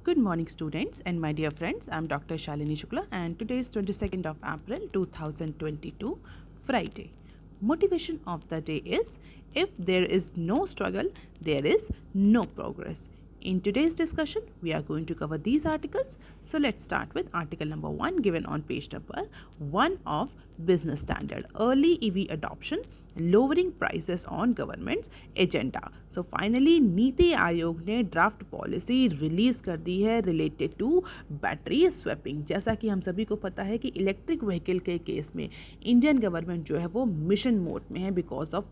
Good morning, students and my dear friends. I'm Dr. Shalini Shukla, and today is 22nd of April 2022, Friday. Motivation of the day is: if there is no struggle, there is no progress. In today's discussion, we are going to cover these articles. So let's start with article number 1 given on page number 1 of Business Standard: Early EV Adoption, Lowering Prices on Government's Agenda. So finally, नीति आयोग ने draft policy release कर दी है related to battery swapping. जैसा कि हम सभी को पता है कि इलेक्ट्रिक व्हीकल के केस में इंडियन गवर्नमेंट जो है वो मिशन मोड में है because of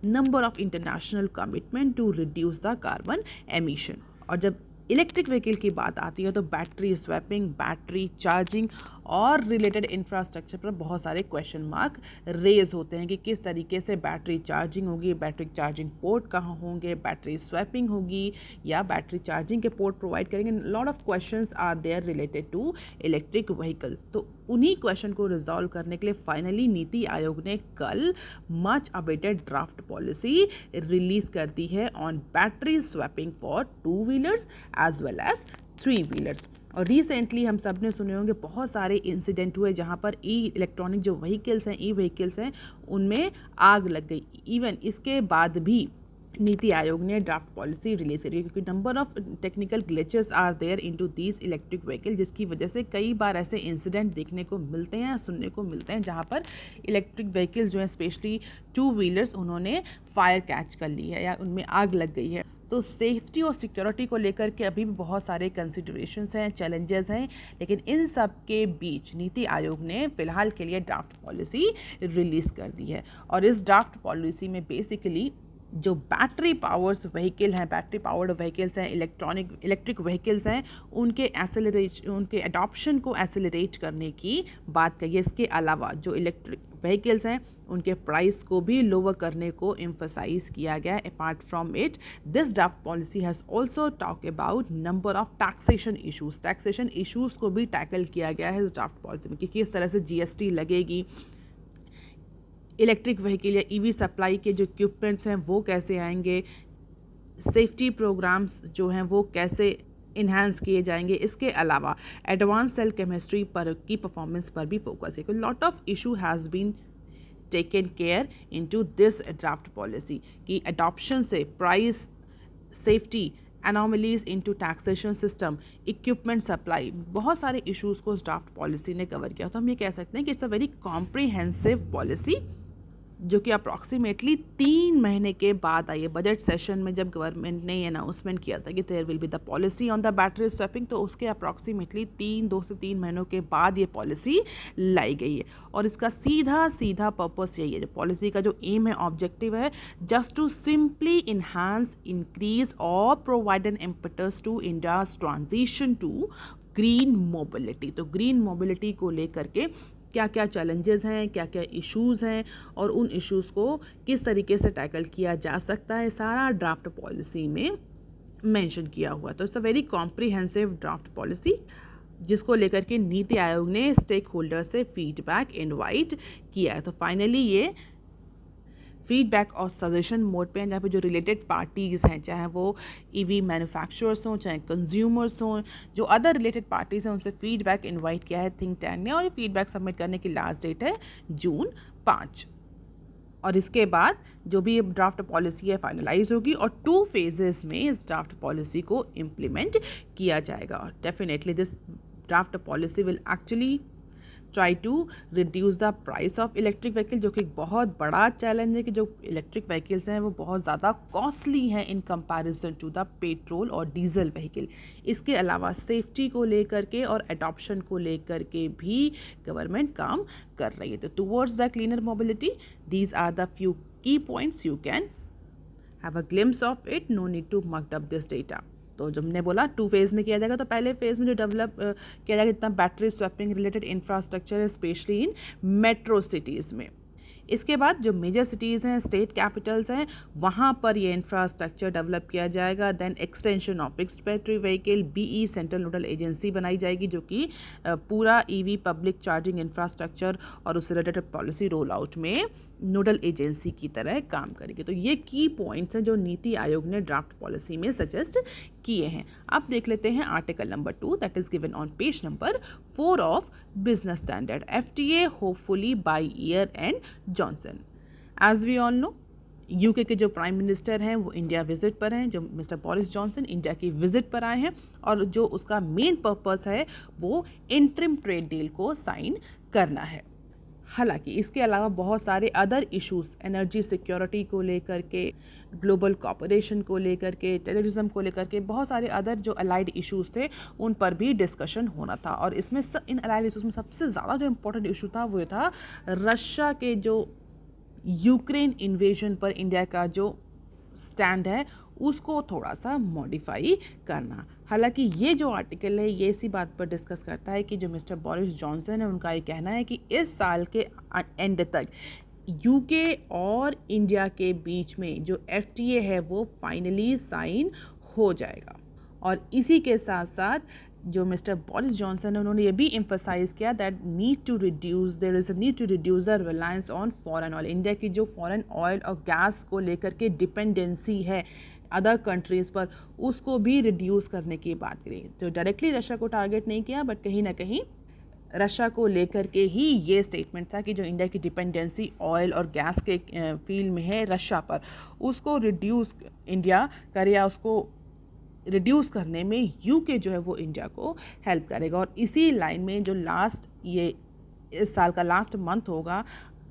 number of international commitment to reduce the carbon emission. और जब इलेक्ट्रिक व्हीकल की बात आती है तो बैटरी स्वैपिंग, बैटरी चार्जिंग और रिलेटेड इंफ्रास्ट्रक्चर पर बहुत सारे क्वेश्चन मार्क रेज होते हैं कि किस तरीके से बैटरी चार्जिंग होगी, बैटरी चार्जिंग पोर्ट कहाँ होंगे, बैटरी स्वैपिंग होगी या बैटरी चार्जिंग के पोर्ट प्रोवाइड करेंगे। Lot of questions are there related to electric vehicle. तो उन्हीं क्वेश्चन को रिजॉल्व करने के लिए फाइनली नीति आयोग ने कल much awaited draft policy release कर दी है on battery swapping for 2 wheelers as well as 3 wheelers. और रिसेंटली हम सब ने सुने होंगे बहुत सारे इंसिडेंट हुए जहाँ पर इलेक्ट्रॉनिक जो व्हीकल्स हैं, व्हीकल्स हैं, उनमें आग लग गई। इवन इसके बाद भी नीति आयोग ने ड्राफ्ट पॉलिसी रिलीज करी क्योंकि number of technical glitches are there into these electric vehicle, जिसकी वजह से कई बार ऐसे इंसिडेंट देखने को मिलते हैं, सुनने को मिलते हैं जहाँ पर इलेक्ट्रिक व्हीकल्स जो हैं स्पेशली 2 व्हीलर्स उन्होंने फायर कैच कर ली है या उनमें आग लग गई है। तो सेफ्टी और सिक्योरिटी को लेकर के अभी भी बहुत सारे कंसिडरेशंस हैं, चैलेंजेस हैं, लेकिन इन सब के बीच नीति आयोग ने फिलहाल के लिए ड्राफ्ट पॉलिसी रिलीज़ कर दी है। और इस ड्राफ्ट पॉलिसी में बेसिकली जो बैटरी पावर्स व्हीकल हैं, बैटरी पावर्ड व्हीकल्स हैं, इलेक्ट्रिक व्हीकल्स हैं, उनके अडॉप्शन को एसेलरेट करने की बात कही है। इसके अलावा जो इलेक्ट्रिक व्हीकल्स हैं उनके प्राइस को भी लोअर करने को एम्फसाइज किया गया है। Apart from it, this draft policy has also talk about number of taxation issues को भी टैकल किया गया है इस ड्राफ्ट पॉलिसी में कि किस तरह से GST लगेगी, इलेक्ट्रिक व्हीकल या EV सप्लाई के जो इक्विपमेंट्स हैं वो कैसे आएंगे, सेफ्टी प्रोग्राम्स जो हैं वो कैसे इन्हांस किए जाएंगे। इसके अलावा एडवांस सेल केमिस्ट्री पर की परफॉर्मेंस पर भी फोकस है। Lot of issue has been taken care into this draft policy कि अडॉप्शन से price, safety, anomalies into taxation system, equipment supply, बहुत सारे इश्यूज़ को इस ड्राफ्ट पॉलिसी ने कवर किया। तो हम ये कह सकते हैं कि it's a very comprehensive policy जो कि अप्रॉक्सीमेटली 3 महीने के बाद आई है। बजट सेशन में जब गवर्नमेंट ने ये अनाउंसमेंट किया था कि there will be the policy on the battery swapping, तो उसके अप्रॉक्सीमेटली 2 से 3 महीनों के बाद ये पॉलिसी लाई गई है। और इसका सीधा पर्पस यही है, जो पॉलिसी का जो एम है, ऑब्जेक्टिव है, just to simply enhance, increase और provide an impetus to India's transition to green mobility. तो ग्रीन मोबिलिटी को लेकर के क्या क्या चैलेंजेस हैं, क्या क्या इश्यूज़ हैं और उन इश्यूज़ को किस तरीके से टैकल किया जा सकता है, सारा ड्राफ्ट पॉलिसी में मेंशन किया हुआ। तो it's a very comprehensive draft policy जिसको लेकर के नीति आयोग ने स्टेक होल्डर से फीडबैक इनवाइट किया है। तो फाइनली ये फीडबैक और सजेशन मोड पे हैं जहाँ पे जो रिलेटेड पार्टीज़ हैं, चाहे वो EV मैन्युफैक्चरर्स हों, चाहे कंज्यूमर्स हों, जो अदर रिलेटेड पार्टीज़ हैं, उनसे फीडबैक इनवाइट किया है थिंक टैंक ने। और ये फीडबैक सबमिट करने की लास्ट डेट है जून 5। और इसके बाद जो भी ड्राफ्ट पॉलिसी है फाइनलाइज होगी और 2 फेजेस में इस ड्राफ्ट पॉलिसी को इम्प्लीमेंट किया जाएगा। और definitely this draft policy will actually try to reduce the price of electric vehicle, जो कि एक बहुत बड़ा चैलेंज है कि जो इलेक्ट्रिक व्हीकल्स हैं वो बहुत ज़्यादा कॉस्टली हैं in comparison to the petrol और डीजल व्हीकल। इसके अलावा सेफ्टी को लेकर के और एडॉप्शन को लेकर के भी गवर्नमेंट काम कर रही है। तो towards the cleaner mobility, these are the few key points, you can have a glimpse of it, no need to mug up this data. तो जब हमने बोला 2 फेज़ में किया जाएगा, तो पहले फेज़ में जो डेवलप किया जाएगा जितना बैटरी स्वैपिंग रिलेटेड इंफ्रास्ट्रक्चर है स्पेशली इन मेट्रो सिटीज़ में, इसके बाद जो मेजर सिटीज़ हैं, स्टेट कैपिटल्स हैं, वहाँ पर ये इंफ्रास्ट्रक्चर डेवलप किया जाएगा। Then extension of fixed battery vehicle, BE central nodal agency बनाई जाएगी जो कि पूरा EV पब्लिक चार्जिंग इंफ्रास्ट्रक्चर और उससे रिलेटेड पॉलिसी रोल आउट में नोडल एजेंसी की तरह काम करेगी। तो ये की पॉइंट्स हैं जो नीति आयोग ने ड्राफ्ट पॉलिसी में सजेस्ट किए हैं। अब देख लेते हैं article number 2 that is given on page number 4 of Business Standard, FTA hopefully by year end Johnson. As we all know, UK के जो प्राइम मिनिस्टर हैं वो इंडिया विजिट पर हैं, जो मिस्टर बोरिस जॉनसन इंडिया की विजिट पर आए हैं, और जो उसका मेन पर्पस है वो इंटरिम ट्रेड डील को साइन करना है। हालांकि इसके अलावा बहुत सारे अदर इश्यूज, एनर्जी सिक्योरिटी को लेकर के, ग्लोबल कॉपरेशन को लेकर के, टेररिज्म को लेकर के, बहुत सारे अदर जो अलाइड इश्यूज थे उन पर भी डिस्कशन होना था। और इसमें इन अलाइड इश्यूज में सबसे ज़्यादा जो इम्पोर्टेंट इशू था वो था रशिया के जो यूक्रेन इन्वेजन पर इंडिया का जो स्टैंड है उसको थोड़ा सा मॉडिफाई करना। हालांकि ये जो आर्टिकल है ये इसी बात पर डिस्कस करता है कि जो मिस्टर बोरिस जॉनसन है उनका ये कहना है कि इस साल के एंड तक यूके और इंडिया के बीच में जो FTA है वो फाइनली साइन हो जाएगा। और इसी के साथ साथ जो मिस्टर बोरिस जॉनसन है उन्होंने ये भी एम्फसाइज किया that there is a need to reduce the reliance on foreign oil. India की जो फॉरेन ऑयल और गैस को लेकर के डिपेंडेंसी है अदर कंट्रीज़ पर, उसको भी रिड्यूस करने की बात करी। तो डायरेक्टली रशिया को टारगेट नहीं किया, बट कहीं ना कहीं रशिया को लेकर के ही ये स्टेटमेंट था कि जो इंडिया की डिपेंडेंसी ऑयल और गैस के फील्ड में है रशिया पर, उसको रिड्यूस इंडिया करे या उसको रिड्यूस करने में यूके जो है वो इंडिया को हेल्प करेगा। और इसी लाइन में जो इस साल का लास्ट मंथ होगा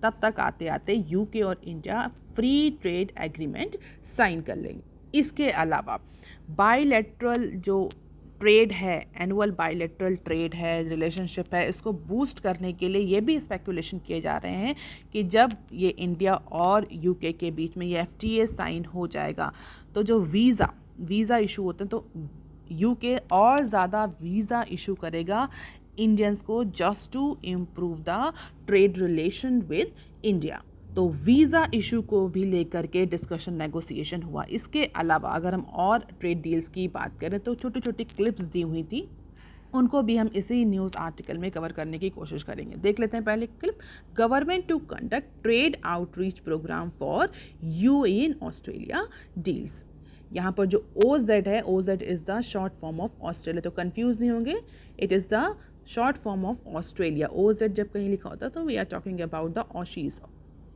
तब तक आते आते यूके और India free trade agreement sign कर लेंगे। इसके अलावा बायलैटरल जो ट्रेड है, एनुअल बायलैटरल ट्रेड है, रिलेशनशिप है, इसको बूस्ट करने के लिए ये भी स्पेकुलेशन किए जा रहे हैं कि जब ये इंडिया और यूके के बीच में ये FTA साइन हो जाएगा तो जो वीज़ा इशू होते हैं तो यूके और ज़्यादा वीज़ा इशू करेगा इंडियंस को just to improve the trade relation with India. तो वीज़ा इशू को भी लेकर के डिस्कशन नेगोशिएशन हुआ। इसके अलावा अगर हम और ट्रेड डील्स की बात करें तो छोटी छोटी क्लिप्स दी हुई थी, उनको भी हम इसी न्यूज़ आर्टिकल में कवर करने की कोशिश करेंगे। देख लेते हैं पहले clip. Government to conduct trade outreach programme for UAE in Australia deals. यहाँ पर जो OZ है, OZ is the short form of Australia, तो कंफ्यूज नहीं होंगे, it is the short form of Australia. OZ जब कहीं लिखा होता है तो we are talking about the Aussies,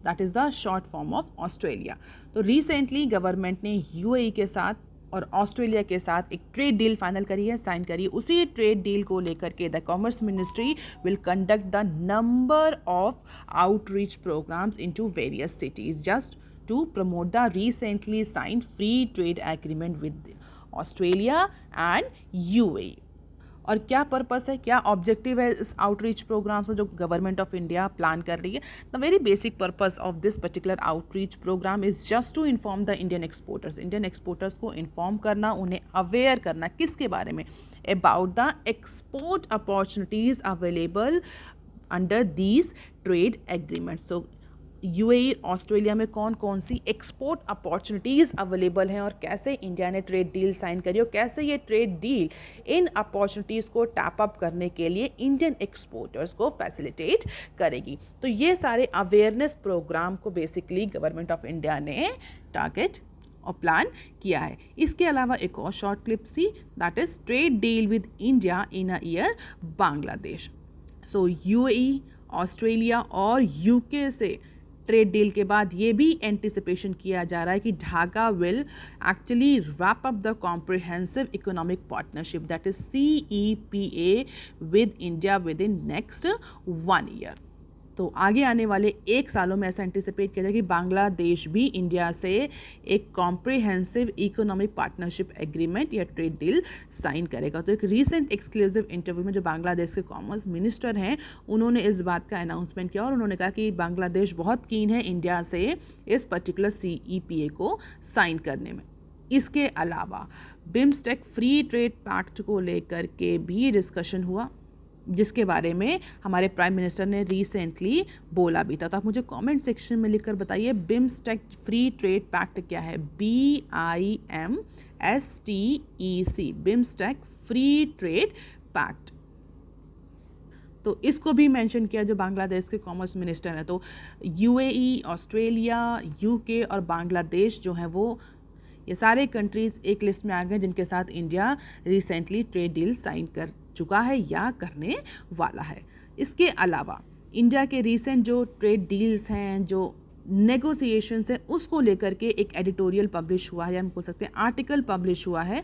that is the short form of Australia. तो रिसेंटली गवर्नमेंट ने UAE के साथ और ऑस्ट्रेलिया के साथ एक ट्रेड डील फाइनल करी है, साइन करी है। उसी ट्रेड डील को लेकर के the commerce ministry will conduct the number of outreach programmes into various cities just to promote the recently signed free trade agreement with Australia and UAE। और क्या पर्पस है, क्या ऑब्जेक्टिव है इस आउटरीच प्रोग्राम से जो गवर्नमेंट ऑफ इंडिया प्लान कर रही है? The very basic purpose of this particular outreach programme is just to inform the Indian exporters को इन्फॉर्म करना, उन्हें अवेयर करना किसके बारे में, about the export opportunities available under these trade agreements. So UAE Australia में कौन कौन सी एक्सपोर्ट अपॉर्चुनिटीज़ अवेलेबल हैं और कैसे इंडिया ने ट्रेड डील साइन करी और कैसे ये ट्रेड डील इन अपॉर्चुनिटीज़ को टैप अप करने के लिए इंडियन एक्सपोर्टर्स को फैसिलिटेट करेगी। तो ये सारे अवेयरनेस प्रोग्राम को बेसिकली गवर्नमेंट ऑफ इंडिया ने टारगेट और प्लान किया है। इसके अलावा एक और शॉर्ट क्लिप सी, that is trade deal with India in a year Bangladesh. So UAE, Australia और UK से ट्रेड डील के बाद ये भी एंटिसिपेशन किया जा रहा है कि Dhaka will actually wrap up the comprehensive economic partnership that is CEPA with India with in next 1 year. तो आगे आने वाले 1 सालों में ऐसा एंटिसिपेट किया जाए कि बांग्लादेश भी इंडिया से एक कॉम्प्रिहेंसिव इकोनॉमिक पार्टनरशिप एग्रीमेंट या ट्रेड डील साइन करेगा। तो एक रीसेंट एक्सक्लूसिव इंटरव्यू में जो बांग्लादेश के कॉमर्स मिनिस्टर हैं उन्होंने इस बात का अनाउंसमेंट किया और उन्होंने कहा कि बांग्लादेश बहुत कीन है इंडिया से इस पर्टिकुलर CEPA को साइन करने में। इसके अलावा बिम्स्टेक फ्री ट्रेड पैक्ट को लेकर के भी डिस्कशन हुआ। जिसके बारे में हमारे प्राइम मिनिस्टर ने रिसेंटली बोला भी था। तो आप मुझे कमेंट सेक्शन में लिखकर बताइए बिम्स्टेक फ्री ट्रेड पैक्ट क्या है। BIMSTEC, BIMSTEC free trade pact. तो इसको भी मेंशन किया जो बांग्लादेश के कॉमर्स मिनिस्टर हैं। तो UAE, ऑस्ट्रेलिया, UK और बांग्लादेश जो हैं वो ये सारे कंट्रीज़ एक लिस्ट में आ गए जिनके साथ India recently trade deal sign कर चुका है या करने वाला है। इसके अलावा इंडिया के रिसेंट जो ट्रेड डील्स हैं, जो नेगोशिएशंस हैं, उसको लेकर के एक एडिटोरियल पब्लिश हुआ है, या हम बोल सकते हैं आर्टिकल पब्लिश हुआ है,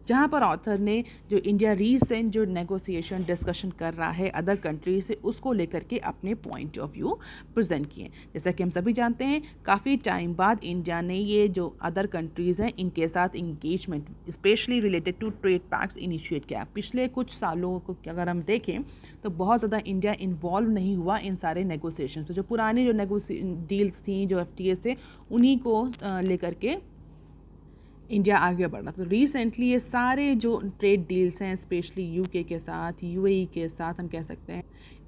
जहाँ पर ऑथर ने जो इंडिया रीसेंट जो नेगोशिएशन डिस्कशन कर रहा है अदर कंट्री से, उसको लेकर के अपने पॉइंट ऑफ व्यू प्रेजेंट किए। जैसा कि हम सभी जानते हैं काफ़ी टाइम बाद इंडिया ने ये जो अदर कंट्रीज़ हैं इनके साथ engagement specially related to trade pacts initiate किया। पिछले कुछ सालों को अगर हम देखें तो बहुत ज़्यादा इंडिया इन्वॉल्व नहीं हुआ इन सारे नेगोशिएशन। तो जो पुरानी जो डील्स थी जो FTA से, उन्हीं को लेकर के इंडिया आगे बढ़ रहा। तो रिसेंटली ये सारे जो ट्रेड डील्स हैं स्पेशली UK के साथ, UAE के साथ, हम कह सकते हैं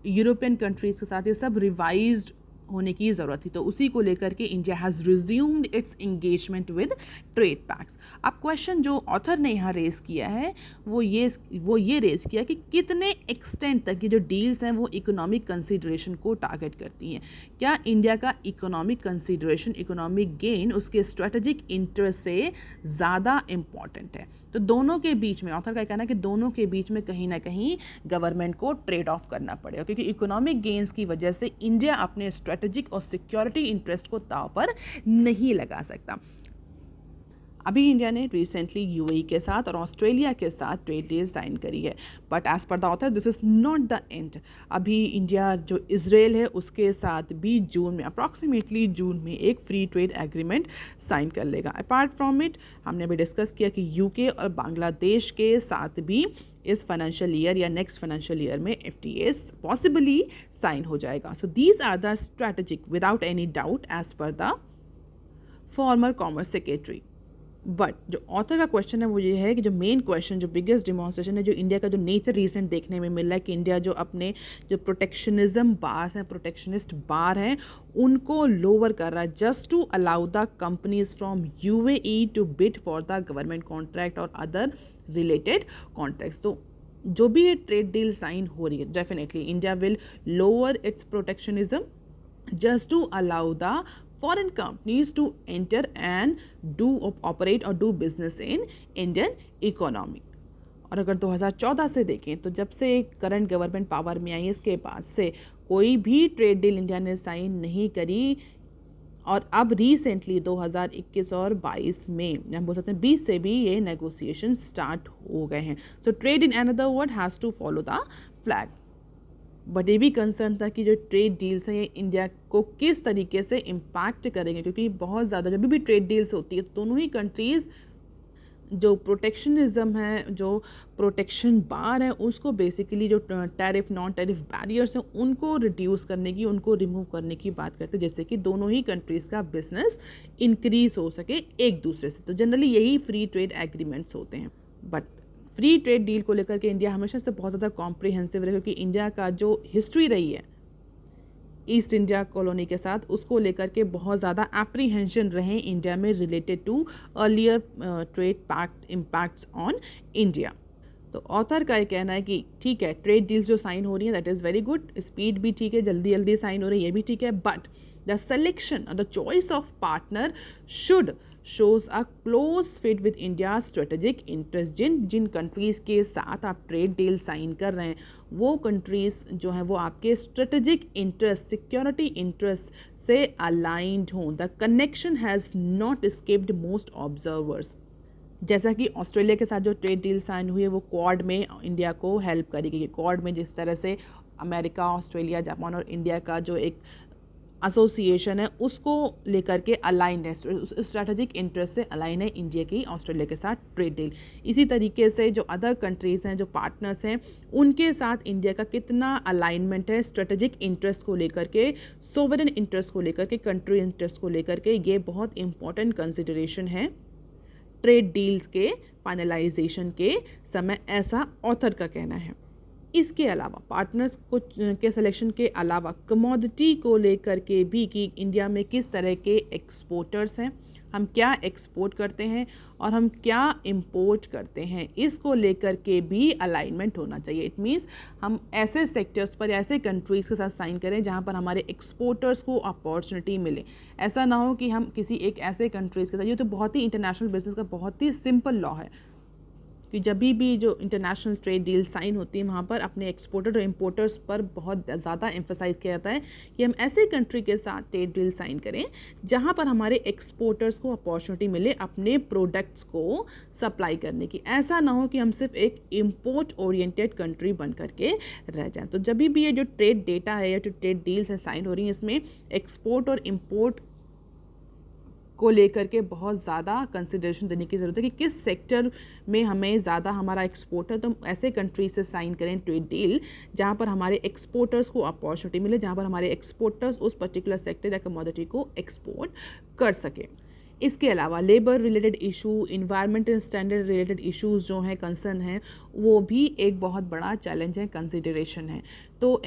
यूरोपियन कंट्रीज़ के साथ, ये सब रिवाइज्ड होने की ज़रूरत थी। तो उसी को लेकर के India has resumed it's engagement with trade pacts. अब क्वेश्चन जो ऑथर ने यहाँ रेज़ किया है वो ये रेज़ किया कि कितने एक्सटेंट तक ये जो डील्स हैं वो इकोनॉमिक कंसीडरेशन को टारगेट करती हैं। क्या इंडिया का इकोनॉमिक कंसीडरेशन, इकोनॉमिक गेन उसके स्ट्रेटेजिक इंटरेस्ट से ज़्यादा इम्पॉर्टेंट है? तो दोनों के बीच में ऑथर का कहना है कि दोनों के बीच में कहीं ना कहीं गवर्नमेंट को ट्रेड ऑफ करना पड़ेगा, क्योंकि इकोनॉमिक गेन्स की वजह से इंडिया अपने स्ट्रेटेजिक और सिक्योरिटी इंटरेस्ट को दांव पर नहीं लगा सकता। अभी इंडिया ने रिसेंटली UAE के साथ और ऑस्ट्रेलिया के साथ ट्रेड डील साइन करी है, but as per the author this is not the end. अभी इंडिया जो इजराइल है उसके साथ भी जून में, अप्रॉक्सीमेटली जून में एक फ्री ट्रेड एग्रीमेंट साइन कर लेगा। अपार्ट फ्रॉम इट हमने अभी डिस्कस किया कि UK और बांग्लादेश के साथ भी इस फाइनेंशियल ईयर या नेक्स्ट फाइनेंशियल ईयर में FTAs पॉसिबली साइन हो जाएगा। So these are the strategic without any doubt as per the former commerce secretary. But जो ऑथर का क्वेश्चन है वो ये है कि जो मेन क्वेश्चन, जो बिगेस्ट डिमॉन्स्ट्रेशन है, जो इंडिया का जो नेचर रिसेंट देखने में मिल रहा है कि इंडिया जो अपने जो प्रोटेक्शनिज्म बार्स हैं, प्रोटेक्शनिस्ट बार हैं, उनको लोअर कर रहा है just to allow the companies from UAE to bid for the government contract और अदर रिलेटेड कॉन्ट्रैक्ट्स। तो जो भी ये ट्रेड डील साइन हो रही है, definitely India will lower it's protectionism just to allow the foreign companies to enter and operate or do business in Indian economy। और अगर 2014 से देखें तो जब से करंट गवर्नमेंट पावर में आई है इसके बाद से कोई भी ट्रेड डील इंडिया ने साइन नहीं करी, और अब रिसेंटली 2021 और 22 में हम बोल सकते हैं 20 से भी ये नेगोशिएशन स्टार्ट हो गए हैं। So trade in another word has to follow the flag. But ये भी कंसर्न था कि जो ट्रेड डील्स हैं ये इंडिया को किस तरीके से इम्पैक्ट करेंगे, क्योंकि बहुत ज़्यादा जब भी ट्रेड डील्स होती है दोनों ही कंट्रीज़ जो प्रोटेक्शनिज्म है, जो प्रोटेक्शन बार है, उसको बेसिकली जो टैरिफ नॉन टैरिफ बैरियर्स हैं उनको रिड्यूस करने की, उनको रिमूव करने की बात करते हैं, जिससे कि दोनों ही कंट्रीज़ का बिजनेस इंक्रीज हो सके एक दूसरे से। तो जनरली यही फ्री ट्रेड एग्रीमेंट्स होते हैं। बट फ्री ट्रेड डील को लेकर के इंडिया हमेशा से बहुत ज़्यादा कॉम्प्रिहेंसिव रहे, क्योंकि इंडिया का जो हिस्ट्री रही है ईस्ट इंडिया कॉलोनी के साथ, उसको लेकर के बहुत ज़्यादा एप्रीहेंशन रहे इंडिया में related to earlier trade pact impacts on India. तो ऑथर का ये कहना है कि ठीक है ट्रेड डील्स जो साइन हो रही हैं that is very good, speed भी ठीक है, जल्दी जल्दी साइन हो रही है, ये भी ठीक है, बट द सिलेक्शन और the choice of partner should shows a close fit with India's strategic interest। जिन कंट्रीज़ के साथ आप ट्रेड डील साइन कर रहे हैं वो कंट्रीज़ जो हैं वो आपके स्ट्रेटेजिक इंटरेस्ट, सिक्योरिटी इंटरेस्ट से अलाइंड हों। The connection has not escaped most observers. जैसा कि ऑस्ट्रेलिया के साथ जो ट्रेड डील साइन हुई है वो क्वाड में इंडिया को हेल्प करेगी। क्वाड में जिस तरह से अमेरिका, ऑस्ट्रेलिया, जापान और इंडिया का जो एक एसोसिएशन है उसको लेकर के अलाइन है, स्ट्रैटेजिक इंटरेस्ट से अलाइन है इंडिया की ऑस्ट्रेलिया के साथ ट्रेड डील। इसी तरीके से जो अदर कंट्रीज़ हैं, जो पार्टनर्स हैं, उनके साथ इंडिया का कितना अलाइनमेंट है स्ट्रैटेजिक इंटरेस्ट को लेकर के, सोवरेन इंटरेस्ट को लेकर के, कंट्री इंटरेस्ट को लेकर के, ये बहुत इंपॉर्टेंट कंसिडरेशन है ट्रेड डील्स के फाइनलाइजेशन के समय, ऐसा ऑथर का कहना है। इसके अलावा पार्टनर्स को के सिलेक्शन के अलावा कमोडिटी को लेकर के भी कि इंडिया में किस तरह के एक्सपोर्टर्स हैं, हम क्या एक्सपोर्ट करते हैं और हम क्या इंपोर्ट करते हैं, इसको लेकर के भी अलाइनमेंट होना चाहिए। इट मीन्स हम ऐसे सेक्टर्स पर या ऐसे कंट्रीज़ के साथ साइन करें जहां पर हमारे एक्सपोर्टर्स को अपॉर्चुनिटी मिले। ऐसा ना हो कि हम किसी एक ऐसे कंट्रीज़ के साथ, ये तो बहुत ही इंटरनेशनल बिजनेस का बहुत ही सिंपल लॉ है कि जब भी जो इंटरनेशनल ट्रेड डील साइन होती है वहाँ पर अपने एक्सपोर्टर और इम्पोर्टर्स पर बहुत ज़्यादा एम्फसाइज़ किया जाता है कि हम ऐसे कंट्री के साथ ट्रेड डील साइन करें जहाँ पर हमारे एक्सपोर्टर्स को अपॉर्चुनिटी मिले अपने प्रोडक्ट्स को सप्लाई करने की। ऐसा ना हो कि हम सिर्फ एक इम्पोर्ट ओरिएंटेड कंट्री बन करके रह जाएं। तो जब भी ये जो ट्रेड डेटा है या जो ट्रेड डील्स है साइन हो रही हैं, इसमें एक्सपोर्ट और इम्पोर्ट को लेकर के बहुत ज़्यादा कंसिडरेशन देने की ज़रूरत है कि किस सेक्टर में हमें ज़्यादा हमारा एक्सपोर्ट है, तो हम ऐसे कंट्री से साइन करें ट्रेड डील जहाँ पर हमारे एक्सपोर्टर्स को अपॉर्चुनिटी मिले, जहाँ पर हमारे एक्सपोर्टर्स उस पर्टिकुलर सेक्टर या कमोडिटी को एक्सपोर्ट कर सके। इसके अलावा labour related issue, environmental standard related issues जो हैं, कंसर्न हैं, वो भी एक बहुत बड़ा चैलेंज है, कंसिडरेशन है। तो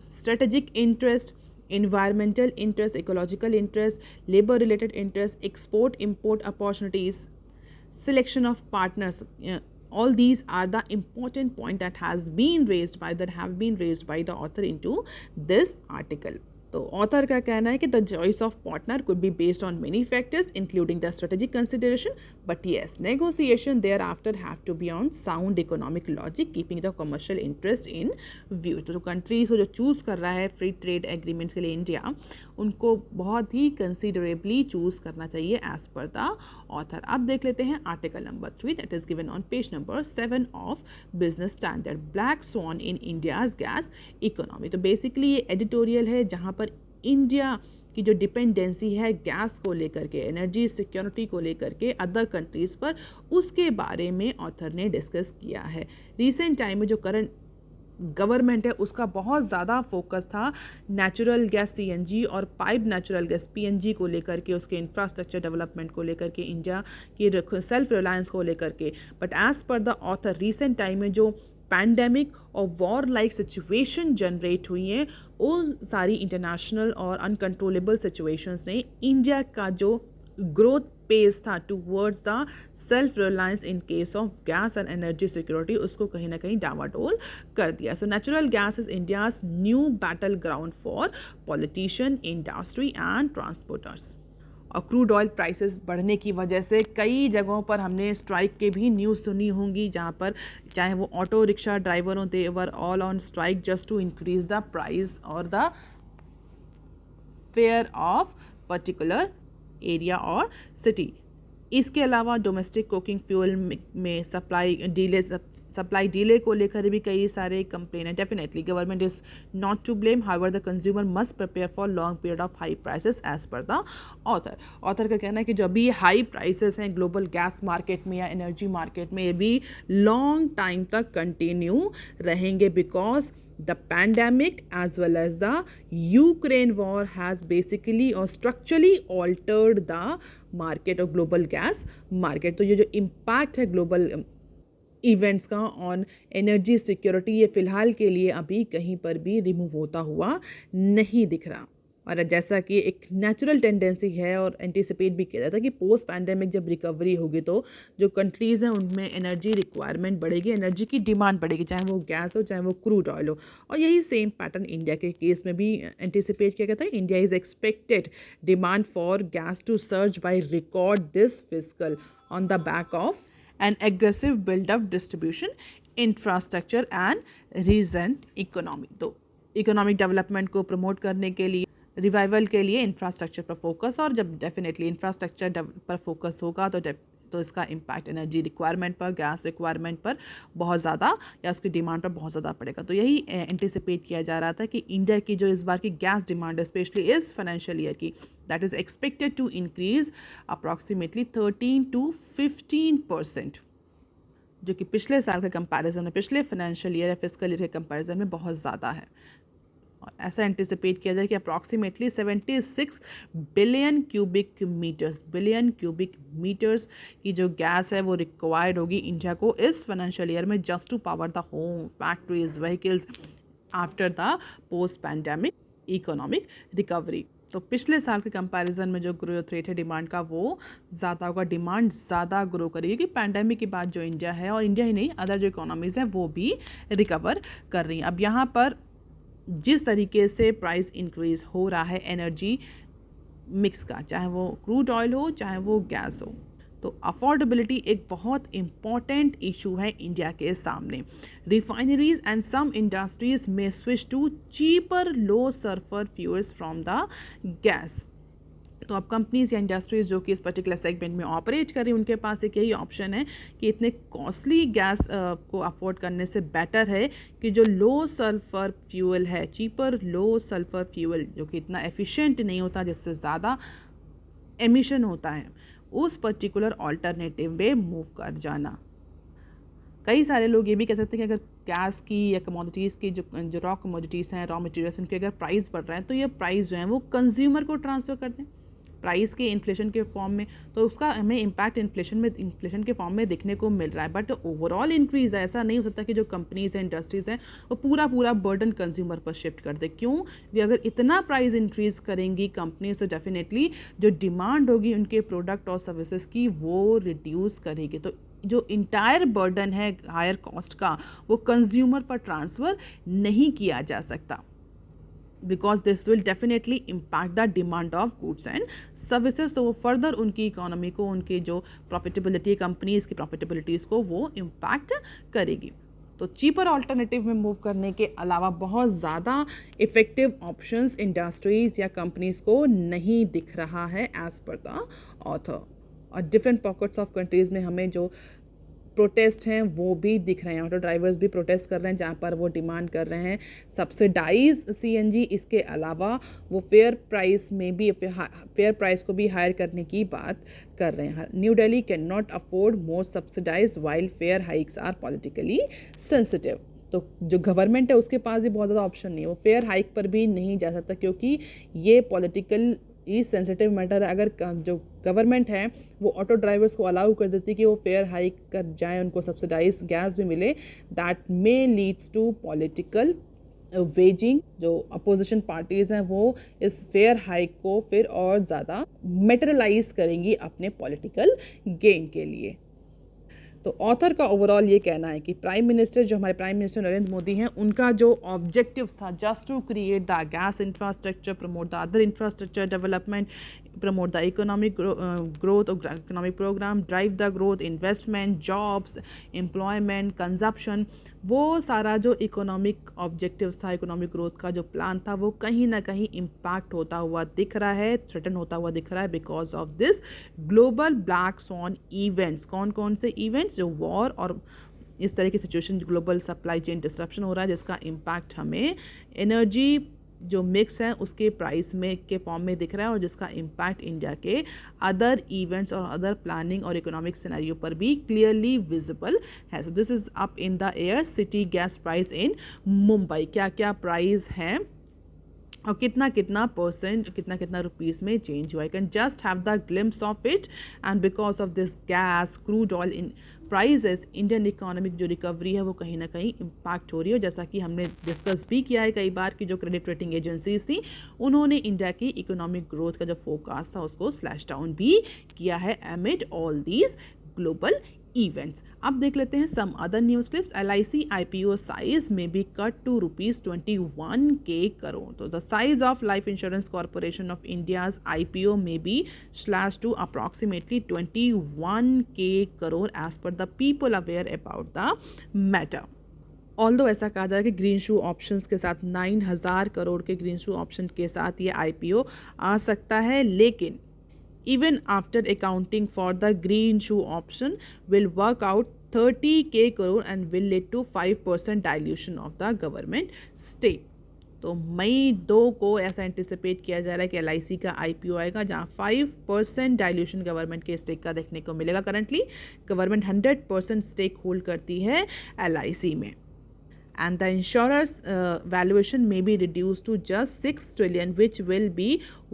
strategic interest, environmental interest, ecological interest, labor related interest, export import opportunities, selection of partners, all these are the important point that have been raised by the author into this article. तो author का कहना है कि the choice of partner could be based on many factors including the strategic consideration, but yes negotiation thereafter have to be on sound economic logic keeping the commercial interest in view. तो जो countries को जो choose कर रहा है free trade agreements के लिए India, उनको बहुत ही कंसिडरेबली चूज़ करना चाहिए एज पर द ऑथर। अब देख लेते हैं article number 3 that is given on page number 7 of Business standard, black sworn in India's gas economy. तो बेसिकली ये एडिटोरियल है जहाँ पर इंडिया की जो डिपेंडेंसी है गैस को लेकर के, एनर्जी सिक्योरिटी को लेकर के अदर कंट्रीज़ पर, उसके बारे में ऑथर ने डिस्कस किया है। रिसेंट टाइम में जो करंट गवर्नमेंट है उसका बहुत ज़्यादा फोकस था नेचुरल गैस सीएनजी और पाइप नेचुरल गैस पीएनजी को लेकर के, उसके इंफ्रास्ट्रक्चर डेवलपमेंट को लेकर के, इंडिया की सेल्फ रिलायंस को लेकर के। But as per the author recent time में जो पैंडेमिक और वॉर लाइक सिचुएशन जनरेट हुई हैं, वो सारी इंटरनेशनल और अनकंट्रोलेबल सिचुएशंस ने इंडिया का जो ग्रोथ पेस था towards the self reliance in case of gas and energy security, उसको कहीं ना कहीं डावाडोल कर दिया। So natural gas is India's new battle ground for politician, industry and transporters. और क्रूड ऑयल प्राइसेस बढ़ने की वजह से कई जगहों पर हमने स्ट्राइक के भी न्यूज़ सुनी होंगी, जहाँ पर चाहे वो ऑटो रिक्शा ड्राइवर हों, they were all on strike just to increase the price और the fare of particular area और सिटी। इसके अलावा डोमेस्टिक कुकिंग फ्यूल में सप्लाई डिले को लेकर भी कई सारे कंप्लेन है। Definitely government is not to blame, however the consumer must prepare for long period of high prices as per the author का कहना है कि जो भी हाई प्राइसेस हैं ग्लोबल गैस मार्केट में या एनर्जी मार्केट में, ये भी लॉन्ग टाइम तक कंटिन्यू रहेंगे because the pandemic as well as the Ukraine war has basically or structurally altered the market of global gas market। तो ये जो impact है global इवेंट्स का ऑन एनर्जी सिक्योरिटी, ये फ़िलहाल के लिए अभी कहीं पर भी रिमूव होता हुआ नहीं दिख रहा। और जैसा कि एक नेचुरल टेंडेंसी है और एंटिसिपेट भी किया जाता है कि पोस्ट पैंडेमिक जब रिकवरी होगी तो जो कंट्रीज़ हैं उनमें एनर्जी रिक्वायरमेंट बढ़ेगी, एनर्जी की डिमांड बढ़ेगी, चाहे वो गैस हो चाहे वो क्रूड ऑयल हो। और यही सेम पैटर्न इंडिया के केस में भी एंटिसिपेट किया गया था। India is expected demand for gas to surge by record this fiscal on the back of an aggressive buildup distribution infrastructure and region economy. तो इकोनॉमिक डेवलपमेंट को promote करने के लिए, रिवाइवल के लिए इंफ्रास्ट्रक्चर पर फोकस, और जब डेफिनेटली इंफ्रास्ट्रक्चर पर फोकस होगा तो इसका इम्पैक्ट एनर्जी रिक्वायरमेंट पर, गैस रिक्वायरमेंट पर बहुत ज़्यादा या उसकी डिमांड पर बहुत ज़्यादा पड़ेगा। तो यही एंटिसिपेट किया जा रहा था कि इंडिया की जो इस बार की गैस डिमांड है स्पेशली इस फाइनेंशियल ईयर की, that is expected to increase approximately 13 to 15%, जो कि पिछले साल के कंपैरिजन में, पिछले फाइनेंशियल ईयर या फिस्कल ईयर के कंपैरिजन में बहुत ज़्यादा है। और ऐसा एंटिसिपेट किया जाए कि अप्रॉक्सीमेटली 76 बिलियन क्यूबिक मीटर्स की जो गैस है वो रिक्वायर्ड होगी इंडिया को इस फाइनेंशियल ईयर में, just to power the home, factories, vehicles after the post pandemic economic recovery. तो पिछले साल के कंपैरिजन में जो ग्रोथ रेट है डिमांड का वो ज़्यादा होगा, डिमांड ज़्यादा ग्रो करेगी क्योंकि पैंडेमिक के बाद जो इंडिया है, और इंडिया ही नहीं अदर जो इकोनॉमीज़ हैं वो भी रिकवर कर रही हैं। अब यहाँ पर जिस तरीके से प्राइस इंक्रीज़ हो रहा है एनर्जी मिक्स का, चाहे वो क्रूड ऑयल हो चाहे वो गैस हो, तो अफोर्डेबिलिटी एक बहुत इम्पॉर्टेंट इशू है इंडिया के सामने। रिफाइनरीज एंड सम इंडस्ट्रीज में switch to cheaper low sulphur fuels from the gas. तो अब कंपनीज या इंडस्ट्रीज जो कि इस पर्टिकुलर सेगमेंट में ऑपरेट कर रही हैं उनके पास एक यही ऑप्शन है कि इतने कॉस्टली गैस को अफोर्ड करने से बेटर है कि जो लो सल्फर फ्यूल है, चीपर लो सल्फर फ्यूल जो कि इतना एफिशिएंट नहीं होता, जिससे ज़्यादा एमिशन होता है, उस पर्टिकुलर ऑल्टरनेटिव में मूव कर जाना। कई सारे लोग ये भी कह सकते हैं कि अगर गैस की या कमोडिटीज़ की जो रॉ कमोडिटीज़ हैं, रॉ मटेरियल्स, उनके अगर प्राइस बढ़ रहा है तो ये प्राइस जो है वो कंज्यूमर को ट्रांसफ़र कर दें प्राइस के इन्फ्लेशन के फॉर्म में, तो उसका हमें इम्पैक्ट इन्फ्लेशन के फॉर्म में देखने को मिल रहा है। बट ओवरऑल इंक्रीज़ है, ऐसा नहीं हो सकता कि जो कंपनीज हैं, इंडस्ट्रीज़ हैं, वो पूरा बर्डन कंज्यूमर पर शिफ्ट कर दे। क्यों? क्योंकि अगर इतना प्राइस इंक्रीज़ करेंगी कंपनीज तो डेफिनेटली जो डिमांड होगी उनके प्रोडक्ट और सर्विसेज की वो रिड्यूस करेगी। तो जो इंटायर बर्डन है हायर कॉस्ट का वो कंज्यूमर पर ट्रांसफ़र नहीं किया जा सकता, because this will definitely impact the demand of goods and services. तो वो फर्दर उनकी इकोनॉमी को, उनकी जो प्रॉफिटेबिलिटी, कंपनीज की प्रॉफिटेबिलिटीज़ को वो इम्पैक्ट करेगी। तो चीपर ऑल्टरनेटिव में मूव करने के अलावा बहुत ज़्यादा इफ़ेक्टिव ऑप्शंस इंडस्ट्रीज़ या कंपनीज़ को नहीं दिख रहा है एज़ पर द ऑथर। और डिफरेंट पॉकेट्स ऑफ कंट्रीज़ में हमें जो प्रोटेस्ट हैं वो भी दिख रहे हैं। ऑटो ड्राइवर्स भी प्रोटेस्ट कर रहे हैं जहाँ पर वो डिमांड कर रहे हैं सब्सिडाइज सीएनजी। इसके अलावा वो फेयर प्राइस को भी हायर करने की बात कर रहे हैं। New Delhi can not afford more subsidise while fare hikes are politically sensitive. तो जो गवर्नमेंट है उसके पास भी बहुत ज़्यादा ऑप्शन नहीं है, वो फेयर हाइक पर भी नहीं जा सकता क्योंकि ये पॉलिटिकल सेंसिटिव मैटर है। अगर जो गवर्नमेंट है वो ऑटो ड्राइवर्स को अलाउ कर देती कि वो फेयर हाइक कर जाएं, उनको सब्सिडाइज गैस भी मिले, that may leads to political wedging. जो अपोजिशन पार्टीज़ हैं वो इस फेयर हाइक को फिर और ज़्यादा मेटेरियलाइज करेंगी अपने पॉलिटिकल गेन के लिए। तो ऑथर का ओवरऑल ये कहना है कि हमारे प्राइम मिनिस्टर नरेंद्र मोदी हैं, उनका जो ऑब्जेक्टिव्स था just to create the gas infrastructure, promote the other infrastructure development, promote the economic growth or economic program, drive the growth, investment, jobs, employment, consumption, वो सारा जो इकोनॉमिक ऑब्जेक्टिव्स था, इकोनॉमिक ग्रोथ का जो प्लान था वो कहीं ना कहीं इम्पैक्ट होता हुआ दिख रहा है, थ्रेटन होता हुआ दिख रहा है because of this global black sworn events. कौन कौन से इवेंट्स? जो वॉर और इस तरह की situation, global supply chain disruption हो रहा है जिसका इम्पैक्ट हमें एनर्जी जो मिक्स है उसके प्राइस में के फॉर्म में दिख रहा है और जिसका इम्पैक्ट इंडिया के अदर इवेंट्स और अदर प्लानिंग और इकोनॉमिक सिनेरियो पर भी क्लियरली विजिबल है। सो this is up in the air city gas price in Mumbai. क्या क्या प्राइस हैं और कितना परसेंट, कितना रुपीज़ में चेंज हुआ। You can just have the glimpse of it and because of this gas, crude oil in prices, Indian economic जो recovery है वो कहीं ना कहीं इम्पैक्ट हो रही है। जैसा कि हमने डिस्कस भी किया है कई बार कि जो क्रेडिट रेटिंग एजेंसीज थी उन्होंने इंडिया की इकोनॉमिक ग्रोथ का जो फोरकास्ट था उसको स्लैश डाउन भी किया है amid all these global events. अब देख लेते हैं some other news clips. LIC IPO size में be cut to ₹21K crore. तो the size of life insurance corporation of India's IPO में be slashed to approximately ₹21K crore as per the people aware about the matter. Although ऐसा कहा जा रहा है कि green शू options के साथ 9,000 करोड़ के ग्रीन शू ऑप्शन के साथ ये IPO आ सकता है, लेकिन even after accounting for the green shoe option will work out 30K crore and will lead to 5% dilution of the government stake। तो मई 2 को ऐसा एंटिसिपेट किया जा रहा है कि LIC का IPO आएगा जहां 5% डाइल्यूशन गवर्नमेंट के स्टेक का देखने को मिलेगा। करंटली गवर्नमेंट 100% स्टेक होल्ड करती है LIC में। and the insurer's valuation may be reduced to just 6 trillion, which will be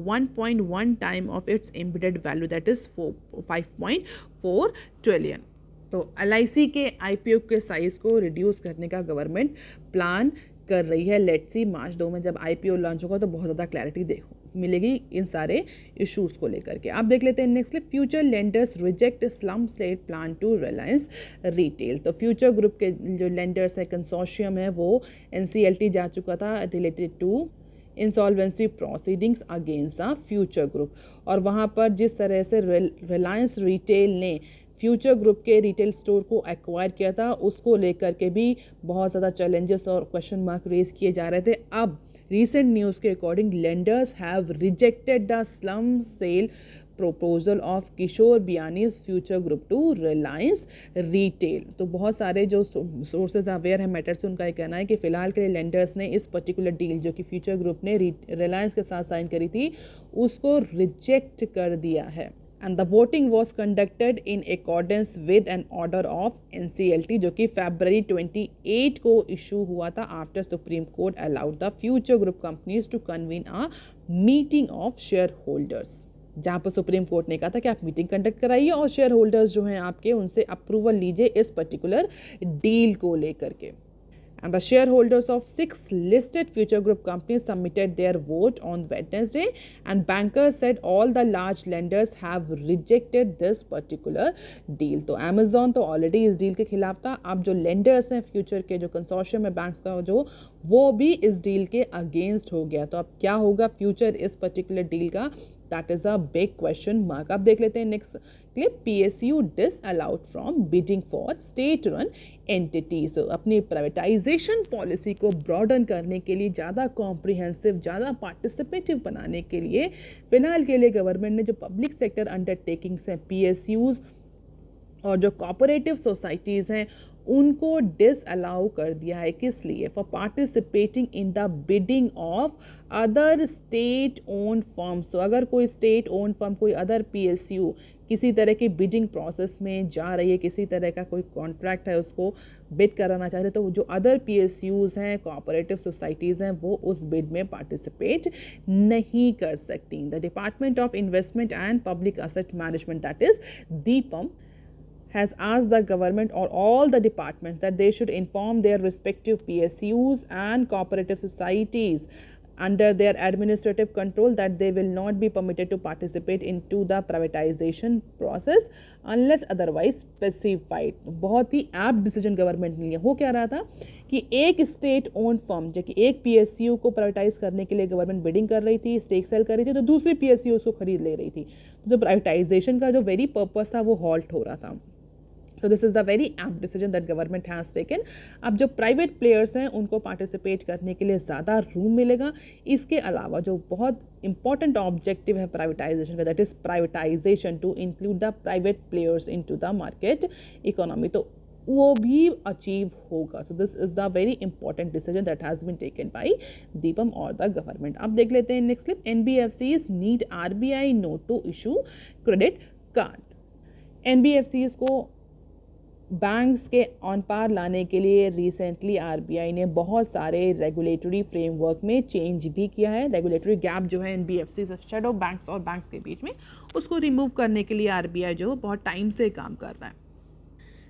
1.1 time of its embedded value, that is 5.4 trillion. तो LIC के IPO के साइज़ को रिड्यूस करने का गवर्नमेंट प्लान कर रही है. लेट्स सी मार्च 2 में जब IPO लॉन्च होगा तो बहुत ज़्यादा क्लैरिटी मिलेगी इन सारे इश्यूज़ को लेकर के. आप देख लेते हैं next. Future lenders reject slum state plan to Reliance Retails. तो फ्यूचर ग्रुप के जो लेंडर्स है, कंसोर्शियम है, वो NCLT जा चुका था related to insolvency proceedings against the Future Group. और वहाँ पर जिस तरह से रिलायंस रिटेल ने फ्यूचर ग्रुप के रिटेल स्टोर को एक्वायर किया था, उसको लेकर के भी बहुत ज़्यादा चैलेंजेस और क्वेश्चन मार्क रेज किए जा रहे थे. अब recent news के according lenders have rejected the slum sale proposal of Kishore Biyani's Future Group to Reliance Retail. तो बहुत सारे जो सोर्सेज अवेयर है मैटर से, उनका ये कहना है कि फ़िलहाल के लिए लेंडर्स ने इस पर्टिकुलर डील जो कि फ्यूचर ग्रुप ने रिलायंस के साथ साइन करी थी, उसको रिजेक्ट कर दिया है. And the voting was conducted in accordance with an order of NCLT जो कि February 28 को इशू हुआ था after Supreme Court allowed the future group companies to convene a meeting of shareholders. जहाँ पर सुप्रीम कोर्ट ने कहा था कि आप मीटिंग कंडक्ट कराइए और शेयर होल्डर्स जो हैं आपके, उनसे अप्रूवल लीजिए इस पर्टिकुलर डील को लेकर के. And the shareholders of 6 listed future group companies submitted their vote on Wednesday, and bankers said all the large lenders have rejected this particular deal. तो Amazon तो ऑलरेडी इस डील के खिलाफ था. अब जो लेंडर्स हैं फ्यूचर के, जो कंसोर्शियम है बैंक्स का, जो वो भी इस डील के अगेंस्ट हो गया. तो अब क्या होगा फ्यूचर इस पर्टिकुलर डील का, that is a big question mark. अब देख लेते हैं next clip. PSU disallowed from bidding for state run entities. अपनी प्राइवेटाइजेशन पॉलिसी को ब्रॉडन करने के लिए, ज़्यादा कॉम्प्रिहेंसिव, ज़्यादा पार्टिसिपेटिव बनाने के लिए फिलहाल के लिए गवर्नमेंट ने जो पब्लिक सेक्टर अंडरटेकिंग्स हैं, PSUs और जो कोऑपरेटिव सोसाइटीज़ हैं, उनको डिसअलाउ कर दिया है. किस लिए? For participating in the bidding of other state owned firms. तो अगर कोई स्टेट ओन्ड फर्म, कोई अदर PSU किसी तरह की बिडिंग प्रोसेस में जा रही है, किसी तरह का कोई कॉन्ट्रैक्ट है, उसको बिड कराना चाह रहे, तो जो अदर PSUs हैं, कोऑपरेटिव सोसाइटीज़ हैं, वो उस बिड में पार्टिसिपेट नहीं कर सकती. The department of investment and public asset management, that is DIPAM, has asked the government or all the departments that they should inform their respective PSUs and cooperative societies under their administrative control that they will not be permitted to participate into the privatization process unless otherwise specified. बहुत ही apt decision government ने लिया. हो क्या रहा था कि एक state owned firm, जो कि एक PSU को प्राइवेटाइज करने के लिए गवर्नमेंट बिडिंग कर रही थी, स्टेक सेल कर रही थी, तो दूसरी PSU उसको खरीद ले रही थी. तो जो प्राइवेटाइजेशन का जो वेरी पर्पस था वो हॉल्ट हो रहा था. तो this is the very apt decision that government has taken. अब जो प्राइवेट प्लेयर्स हैं उनको पार्टिसिपेट करने के लिए ज़्यादा रूम मिलेगा. इसके अलावा जो बहुत इंपॉर्टेंट ऑब्जेक्टिव है प्राइवेटाइजेशन का, that is privatisation to include the private players into the market economy, तो वो भी अचीव होगा. So this is the very important decision that has been taken by DIPAM और द गवर्नमेंट. अब देख लेते हैं next clip. NBFCs need RBI note to issue credit card. NBFCs को बैंक्स के ऑन पार लाने के लिए रिसेंटली RBI ने बहुत सारे रेगुलेटरी फ्रेमवर्क में चेंज भी किया है. रेगुलेटरी गैप जो है NBFC शेडो बैंक्स और बैंक्स के बीच में, उसको रिमूव करने के लिए RBI जो बहुत टाइम से काम कर रहा है.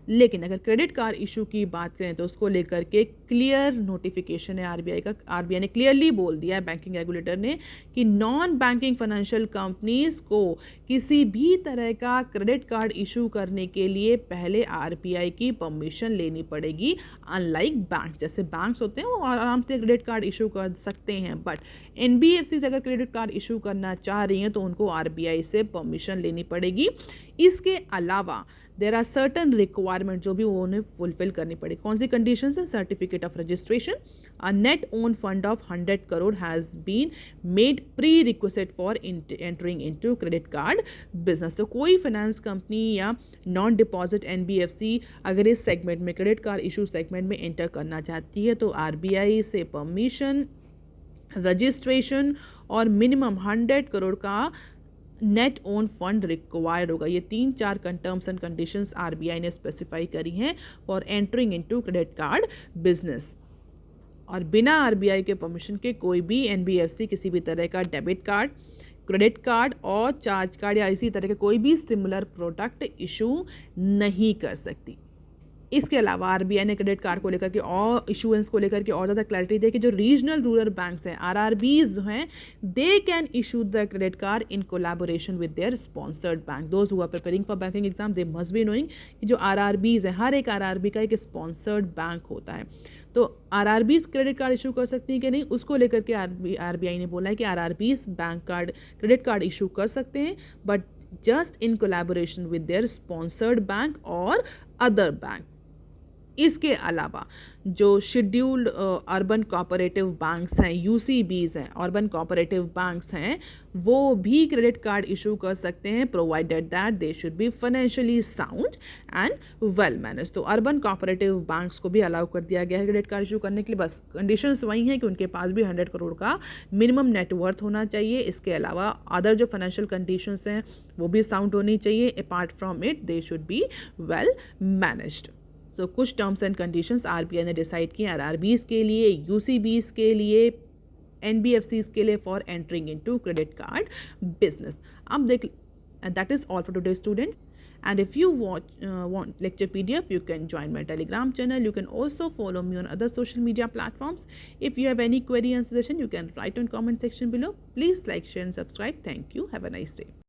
लेकिन अगर क्रेडिट कार्ड इशू की बात करें तो उसको लेकर के क्लियर नोटिफिकेशन है RBI का. RBI ने क्लियरली बोल दिया है, बैंकिंग रेगुलेटर ने, कि नॉन बैंकिंग फाइनेंशियल कंपनीज को किसी भी तरह का क्रेडिट कार्ड इशू करने के लिए पहले RBI की परमिशन लेनी पड़ेगी. अनलाइक बैंक, जैसे बैंक्स होते हैं वो आराम से क्रेडिट कार्ड इशू कर सकते हैं, बट NBFCs अगर क्रेडिट कार्ड इशू करना चाह रही हैं तो उनको RBI से परमिशन लेनी पड़ेगी. इसके अलावा देर आर सर्टन रिक्वायरमेंट जो भी उन्हें फुलफिल करनी पड़ेगी. कौन सी कंडीशंस है? Certificate of registration, a net own fund of 100 crore has been made pre request for entering into credit card business. तो कोई फाइनेंस कंपनी या नॉन डिपॉजिट NBFC अगर इस सेगमेंट में, क्रेडिट कार्ड इशू सेगमेंट में एंटर करना चाहती है तो RBI से परमिशन, रजिस्ट्रेशन और मिनिमम 100 करोड़ का नेट ओन फंड रिक्वायर्ड होगा. ये 3-4 टर्म्स एंड कंडीशंस RBI ने स्पेसिफाई करी हैं for entering into credit card business. और बिना आरबीआई के परमिशन के कोई भी एनबीएफसी किसी भी तरह का डेबिट कार्ड, क्रेडिट कार्ड और चार्ज कार्ड या इसी तरह के कोई भी सिमिलर प्रोडक्ट इशू नहीं कर सकती। इसके अलावा आरबीआई ने क्रेडिट कार्ड को लेकर के और इशूएंस को लेकर के और ज़्यादा क्लैरिटी दी कि जो रीजनल रूरल बैंक्स हैं, आरआरबीज जो हैं, they can issue the credit card in collaboration with their sponsored bank. Those who are preparing for banking exam they must be knowing कि जो आरआरबीज हैं, हर एक आरआरबी का एक स्पॉन्सर्ड बैंक होता है। तो आरआरबीज क्रेडिट कार्ड इशू कर सकती हैं कि नहीं, उसको लेकर के आरबीआई ने बोला है कि RRBs bank card credit card issue कर सकते हैं, but just in collaboration with their sponsored bank और अदर बैंक। इसके अलावा जो शेड्यूल्ड अर्बन कोऑपरेटिव बैंक्स हैं, यूसीबीज हैं, अर्बन कोऑपरेटिव बैंक्स हैं, वो भी क्रेडिट कार्ड इशू कर सकते हैं, provided that they should be financially sound and well manage. तो अर्बन कोऑपरेटिव बैंक्स को भी अलाउ कर दिया गया है क्रेडिट कार्ड इशू करने के लिए। बस कंडीशंस वही हैं कि उनके पास भी 100 करोड़ का मिनिमम नेटवर्थ होना चाहिए। इसके अलावा अदर जो फाइनेंशियल कंडीशंस हैं वो भी साउंड होनी चाहिए। Apart from it they should be well managed. तो कुछ टर्म्स एंड कंडीशंस आरबीआई ने डिसाइड किए आरआरबीज के लिए, यूसीबीज के लिए, एनबीएफसीज के लिए for entering into credit card business. अब देख, that is all for today students. And if you want lecture PDF, you can join my Telegram channel. You can also follow me on other social media platforms. If you have any query and suggestion, you can write on comment section below. Please like, share and subscribe. Thank you. Have a nice day.